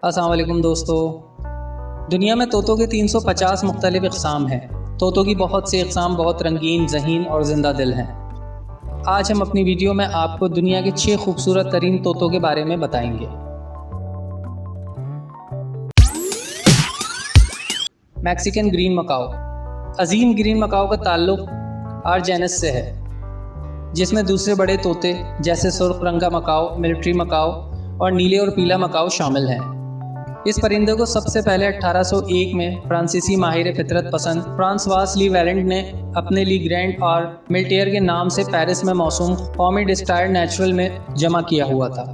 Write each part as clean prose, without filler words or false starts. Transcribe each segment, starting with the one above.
अस्सलाम वालेकुम दोस्तों। दुनिया में तोतों के 350 मुख्तलिफ इक़साम हैं। तोतों की बहुत सी इक़साम बहुत रंगीन, ज़हीन और ज़िंदा दिल हैं। आज हम अपनी वीडियो में आपको दुनिया के 6 खूबसूरत तरीन तोतों के बारे में बताएंगे। Mexican green macaw. अजीम ग्रीन मकाओ का ताल्लुक़ आर्जेनस से है, जिसमें दूसरे बड़े तोते जैसे सुर्ख रंग का मकाओ, मिलिट्री मकाओ और नीले और पीला मकाओ शामिल हैं। इस परिंदे को सबसे पहले 1801 में फ्रांसीसी माहिर फितरत पसंद फ्रांसवास ली वैलेंट ने अपने ली ग्रैंड और मिल्टियर के नाम से पेरिस में मौसूम कॉमी डिस्टायर्ड नेचुरल में जमा किया हुआ था।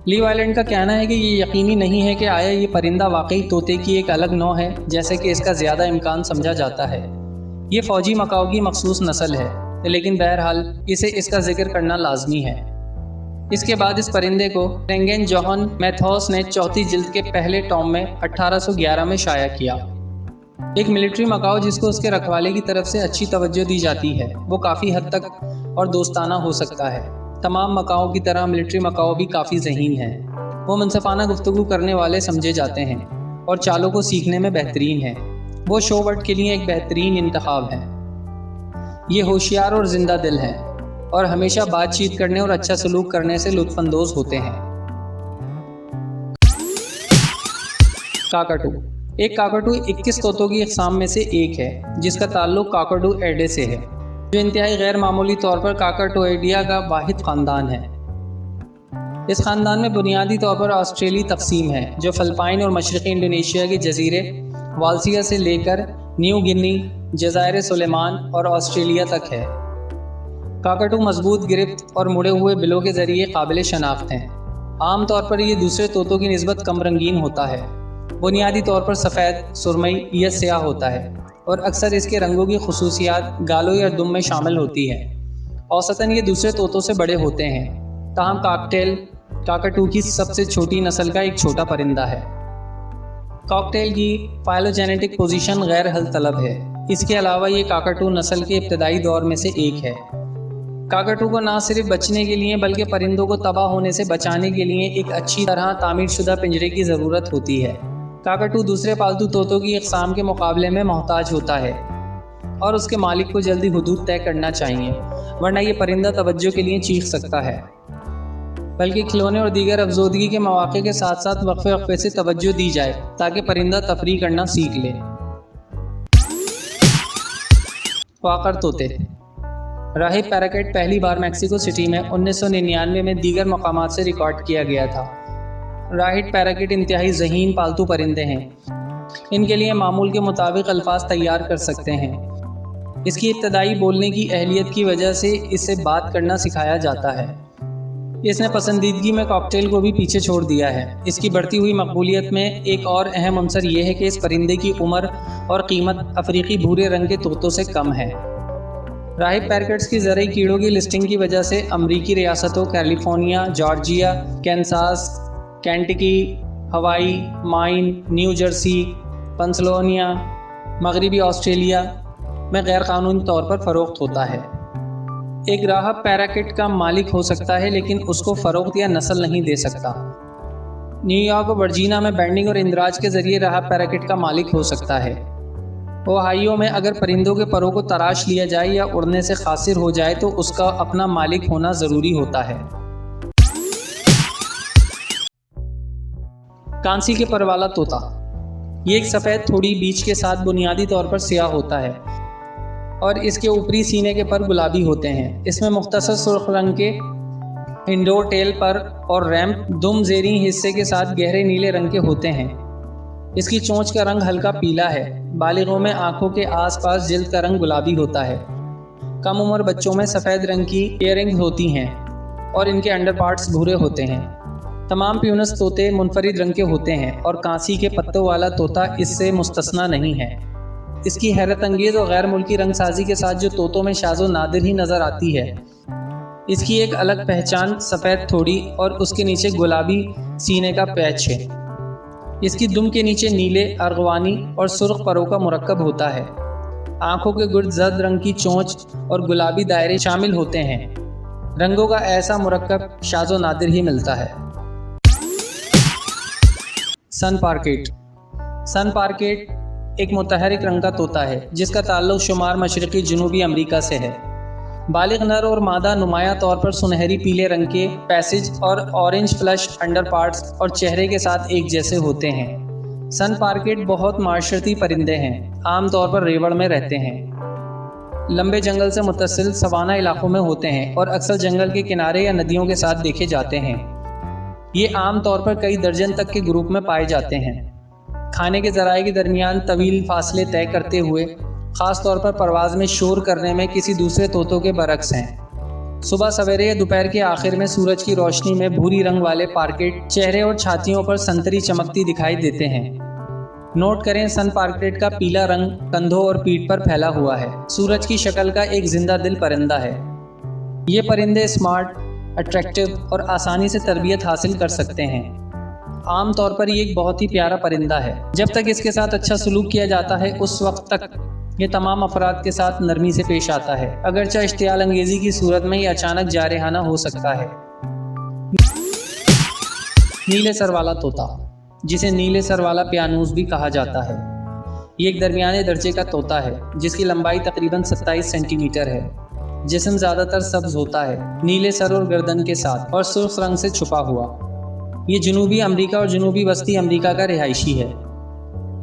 ली वैलेंट का कहना है कि ये यकीनी नहीं है कि आया ये परिंदा वाकई तोते की एक अलग नौ है, जैसे कि इसका ज़्यादा इम्कान समझा जाता है। ये फौजी मकाओ की मखसूस नस्ल है, लेकिन बहरहाल इसे इसका जिक्र करना लाजमी है। इसके बाद इस परिंदे को रेंगेन जोहन मैथोस ने चौथी जिल्द के पहले टॉम में 1811 में शाया किया। एक मिलिट्री मकाओ जिसको उसके रखवाले की तरफ से अच्छी तवज्जो दी जाती है, वो काफ़ी हद तक और दोस्ताना हो सकता है। तमाम मकाओ की तरह मिलिट्री मकाओ भी काफ़ी ज़हीन है। वो मुनसफ़ाना गुफ्तगू करने वाले समझे जाते हैं और चालों को सीखने में बेहतरीन है। वो शो बर्ड के लिए एक बेहतरीन इंतखाब है। ये होशियार और ज़िंदा दिल है और हमेशा बातचीत करने और अच्छा सलूक करने से लुत्फ़अंदोज़ होते हैं। काकाटू। एक काकाटू 21 तोतों की इक़साम में से एक है, जिसका ताल्लुक़ काकाटू एडे से है, जो इंतहाई गैर मामूली तौर पर काकाटोइडिया का वाहिद ख़ानदान है। इस ख़ानदान में बुनियादी तौर पर ऑस्ट्रेली तक़सीम है, जो फ़िलिपाइन और मशरक़ी इंडोनेशिया के जज़ीरे वाल्सिया से लेकर न्यू गिनी, जज़ायर सुलेमान और ऑस्ट्रेलिया तक है। काकाटू मजबूत गिरफ्त और मुड़े हुए बिलों के ज़रिए काबिल शनाख्त हैं। आम तौर पर ये दूसरे तोतों की निस्बत कम रंगीन होता है। बुनियादी तौर पर सफ़ेद, सुरमई या स्याह होता है और अक्सर इसके रंगों की खुसूसियात गालों या दुम में शामिल होती है। औसतन ये दूसरे तोतों से बड़े होते हैं। ताहम कॉकटेल काकाटू की सबसे छोटी नस्ल का एक छोटा परिंदा है। कॉकटेल की फाइलोजेनेटिक पोजीशन गैर हल तलब है। इसके अलावा ये काकाटू नस्ल के इब्तदाई दौर में से एक है। काकाटू को ना सिर्फ बचने के लिए बल्कि परिंदों को तबाह होने से बचाने के लिए एक अच्छी तरह तामीर शुदा पिंजरे की ज़रूरत होती है। काकाटू दूसरे पालतू तोतों की इक़साम के मुकाबले में मोहताज होता है और उसके मालिक को जल्दी हुदूद तय करना चाहिए, वरना ये परिंदा तवज्जो के लिए चीख सकता है। बल्कि खिलौने और दीगर अफजोदगी के मौके के साथ साथ वक्फे वक्फे से तवज्जो दी जाए ताकि परिंदा तफरी करना सीख ले। क्वाकर तोते। राहिब पैराकिट पहली बार मैक्सिको सिटी में 1999 में दीगर मकामात से रिकॉर्ड किया गया था। राहिब पैराकिट इंतहाई ज़हीन पालतू परिंदे हैं। इनके लिए मामूल के मुताबिक अल्फाज तैयार कर सकते हैं। इसकी इब्तदाई बोलने की अहलियत की वजह से इसे बात करना सिखाया जाता है। इसने पसंदीदगी में कॉकटेल को भी पीछे छोड़ दिया है। इसकी बढ़ती हुई मकबूलियत में एक और अहम अंसर यह है कि इस परिंदे की उम्र और कीमत अफ्रीकी भूरे रंग के तोतों से कम है। राहिब पैराकिट्स की ज़रई कीड़ों की लिस्टिंग की वजह से अमरीकी रियासतों California, Georgia, Kansas, Kentucky, Hawaii, Maine, New Jersey, Pennsylvania, मगरबी ऑस्ट्रेलिया में गैर कानूनी तौर पर फ़रोख्त होता है। एक राहिब पैराकिट का मालिक हो सकता है, लेकिन उसको फ़रोख्त या नस्ल नहीं दे सकता। न्यूयॉर्क और वर्जीनिया में बैंडिंग और इंदराज के ज़रिए राहिब पैराकिट का मालिक हो सकता है। ओहायो में अगर परिंदों के परों को तराश लिया जाए या उड़ने से खासिर हो जाए तो उसका अपना मालिक होना ज़रूरी होता है। कांसी के पर वाला तोता। ये एक सफ़ेद थोड़ी बीच के साथ बुनियादी तौर पर स्याह होता है और इसके ऊपरी सीने के पर गुलाबी होते हैं। इसमें मुख्तसर सुर्ख रंग के इंडोर टेल पर और रैम्प दुम ज़ेरी हिस्से के साथ गहरे नीले रंग के होते हैं। इसकी चोंच का रंग हल्का पीला है। बालिगों में आंखों के आसपास जिल्द का रंग गुलाबी होता है। कम उम्र बच्चों में सफ़ेद रंग की ईयरिंग्स होती हैं और इनके अंडर पार्ट्स भूरे होते हैं। तमाम प्यूनस तोते मुनफरिद रंग के होते हैं और कांसी के पत्तों वाला तोता इससे मुस्तस्ना नहीं है। इसकी हैरत अंगेज़ और गैर मुल्की रंग साजी के साथ जो तोतों में शाज़ो नादिर ही नज़र आती है। इसकी एक अलग पहचान सफ़ेद थोड़ी और उसके नीचे गुलाबी सीने का पैच है। इसकी दुम के नीचे नीले, अर्गवानी और सुर्ख परों का मुरक्कब होता है। आंखों के गुर्द जर्द रंग की चोंच और गुलाबी दायरे शामिल होते हैं। रंगों का ऐसा मुरक्कब शाज़ो नादिर ही मिलता है। सन पार्केट। सन पार्केट एक मुतहरिक रंग का तोता है जिसका ताल्लुक शुमार मशरक़ी जनूबी अमरीका से है। बालिग नर और मादा नुमायां तौर पर सुनहरी पीले रंग के पैसेज और ऑरेंज फ्लश अंडर पार्ट्स और चेहरे के साथ एक जैसे होते हैं। सन पार्केट बहुत माशरती परिंदे हैं, आमतौर पर रेवड़ में रहते हैं। लंबे जंगल से मुत्तसिल सवाना इलाकों में होते हैं और अक्सर जंगल के किनारे या नदियों के साथ देखे जाते हैं। ये आम तौर पर कई दर्जन तक के ग्रुप में पाए जाते हैं। खाने के ज़राए के दरमियान तवील फासले तय करते हुए, ख़ास तौर पर परवाज़ में शोर करने में किसी दूसरे तोतों के बरक्स हैं। सुबह सवेरे या दोपहर के आखिर में सूरज की रोशनी में भूरी रंग वाले पार्केट चेहरे और छातियों पर संतरी चमकती दिखाई देते हैं। नोट करें, सन पार्केट का पीला रंग कंधों और पीठ पर फैला हुआ है। सूरज की शक्ल का एक जिंदा दिल परिंदा है। ये परिंदे स्मार्ट, अट्रैक्टिव और आसानी से तरबियत हासिल कर सकते हैं। आम तौर पर ये एक बहुत ही प्यारा परिंदा है। जब तक इसके साथ अच्छा सलूक किया जाता है उस वक्त तक ये तमाम अफराद के साथ नरमी से पेश आता है, अगरचे इश्तियाल अंगेज़ी की सूरत में ये अचानक जारहाना हो सकता है। नीले सर वाला तोता, जिसे नीले सर वाला प्यानूस भी कहा जाता है, ये एक दरमियाने दर्जे का तोता है जिसकी लंबाई तकरीबन 27 सेंटीमीटर है। जिस्म ज़्यादातर सब्ज होता है, नीले सर और गर्दन के साथ, और सुर्ख रंग से छुपा हुआ। ये जनूबी अमरीका और जनूबी वस्ती अमरीका का रिहायशी है।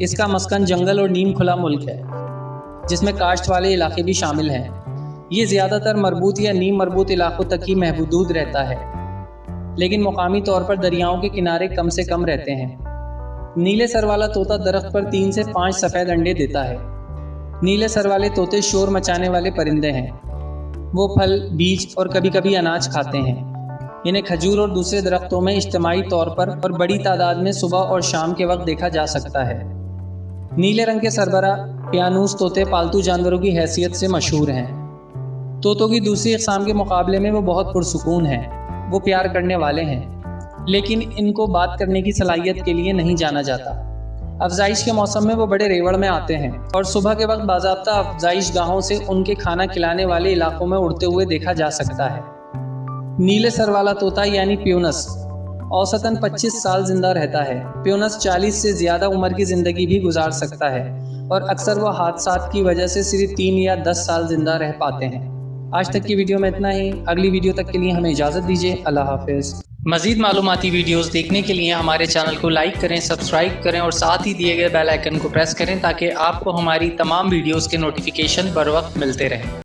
इसका मस्कन जंगल और नीम खुला मुल्क है जिसमें काश्त वाले इलाके भी शामिल हैं। ये ज़्यादातर मरबूत या नीम मरबूत इलाकों तक ही महदूद रहता है, लेकिन मुकामी तौर पर दरियाओं के किनारे कम से कम रहते हैं। नीले सर वाला तोता दरख्त पर 3 से 5 सफ़ेद अंडे देता है। नीले सर वाले तोते शोर मचाने वाले परिंदे हैं। वो फल, बीज और कभी कभी अनाज खाते हैं। इन्हें खजूर और दूसरे दरख्तों में इज्तिमाई तौर पर और बड़ी तादाद में सुबह और शाम के वक्त देखा जा सकता है। नीले रंग के सरबरा प्यानूस तोते पालतू जानवरों की हैसियत से मशहूर हैं। तोतों की दूसरी अक़साम के मुकाबले में वो बहुत पुरसुकून हैं। वो प्यार करने वाले हैं, लेकिन इनको बात करने की सलाहियत के लिए नहीं जाना जाता। अफजाइश के मौसम में वो बड़े रेवड़ में आते हैं और सुबह के वक्त बाज़ाब्ता अफजाइश गाहों से उनके खाना खिलाने वाले इलाकों में उड़ते हुए देखा जा सकता है। नीले सर वाला तोता यानी प्यूनस औसतन 25 साल जिंदा रहता है। प्यूनस 40 से ज़्यादा उम्र की ज़िंदगी भी गुजार सकता है और अक्सर वो हादसात की वजह से सिर्फ 3 या 10 साल जिंदा रह पाते हैं। आज तक की वीडियो में इतना ही। अगली वीडियो तक के लिए हमें इजाज़त दीजिए। अल्लाह हाफिज़। मज़ीद मालूमाती वीडियोस देखने के लिए हमारे चैनल को लाइक करें, सब्सक्राइब करें और साथ ही दिए गए बेल आइकन को प्रेस करें ताकि आपको हमारी तमाम वीडियोस के नोटिफिकेशन बर वक्त मिलते रहें।